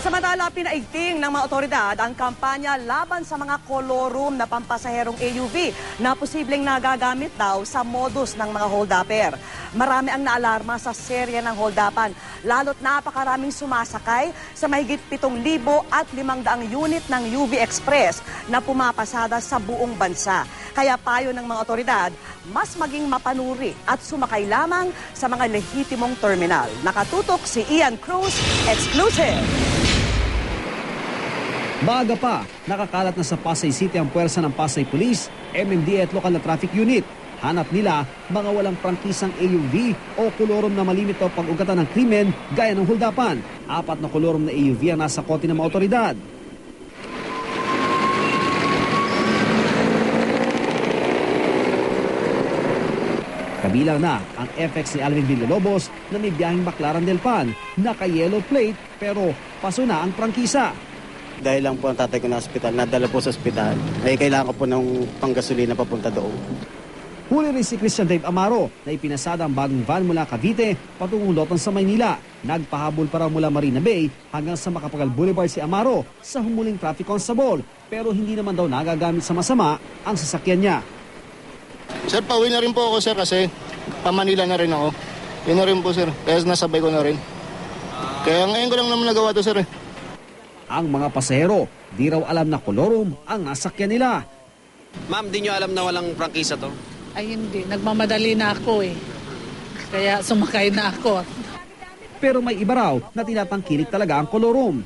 Samantala, pinaigting ng mga otoridad ang kampanya laban sa mga kolorum na pampasaherong AUV na posibleng nagagamit daw sa modus ng mga hold-upper. Marami ang naalarma sa serye ng hold-upan, lalo't napakaraming sumasakay sa mahigit 7,500 unit ng UV Express na pumapasada sa buong bansa. Kaya payo ng mga otoridad, mas maging mapanuri at sumakay lamang sa mga lehitimong terminal. Nakatutok si Ian Cruz, exclusive! Maaga pa, nakakalat na sa Pasay City ang puwersa ng Pasay Police, MMDA at lokal na traffic unit. Hanap nila mga walang prangkisang AUV o kolorum na malimit o pag-ugatan ng krimen gaya ng holdapan. 4 na kolorum na AUV ang nasa kote ng mga otoridad. Kabilang na ang FX ni Alvin Villalobos na may biyaheng Baclaran del Pan, naka-yellow plate pero paso na ang prangkisa. Dahil lang po ang tatay ko na ospital, nadala po sa ospital, ay kailangan ko po ng panggasolina papunta doon. Huli rin si Christian Dave Amaro na ipinasada ang bagong van mula Cavite patungong Lotan sa Maynila. Nagpahabol para mula Marina Bay hanggang sa Macapagal Boulevard si Amaro sa humuling traffic constable, pero hindi naman daw nagagamit sa masama ang sasakyan niya. Sir, pauwi na rin po ako, sir, kasi pa-Manila na rin ako. Yun na rin po, sir. Kaya nasabay ko na rin. Kaya ngayon ko lang naman nagawa to, sir. Ang mga pasahero, di raw alam na kolorum ang nasakyan nila. Ma'am, di nyo alam na walang prangkisa to? Ay hindi, nagmamadali na ako eh. Kaya sumakay na ako. Pero may iba raw na tinatangkilik talaga ang kolorum.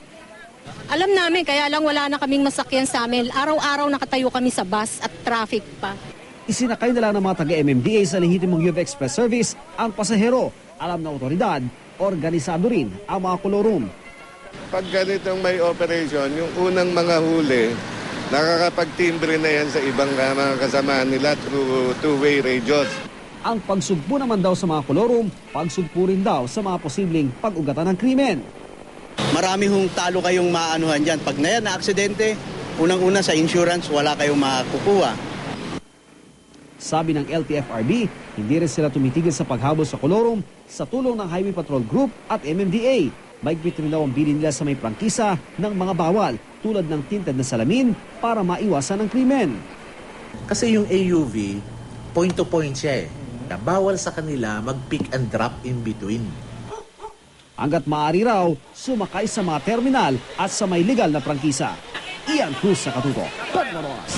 Alam namin, kaya lang wala na kaming masakyan sa amin. Araw-araw nakatayo kami sa bus at traffic pa. Isinakay na lang ng mga taga-MMDA sa lehitimong UV Express service ang pasahero. Alam na otoridad, organisado rin ang mga kolorum. Pag ganitong may operation, yung unang mga huli, nakakapagtimbre na yan sa ibang mga kasamahan nila through two-way radios. Ang pagsugpo naman daw sa mga kolorum, pagsugpo rin daw sa mga posibleng pag-ugatan ng krimen. Marami hong talo kayong maanuhan dyan. Pag na yan na-aksidente, unang-una sa insurance, wala kayong makukuha. Sabi ng LTFRB, hindi rin sila tumitigil sa paghabol sa kolorum sa tulong ng Highway Patrol Group at MMDA. Maigpit rin daw ang bilin nila sa may prangkisa ng mga bawal tulad ng tinted na salamin para maiwasan ang krimen. Kasi yung AUV, point-to-point siya eh. Na bawal sa kanila mag-pick and drop in between. Hanggat maaari raw, sumakay sa mga terminal at sa may legal na prangkisa. Ian Cruz sa Katuto. Pagmamalas.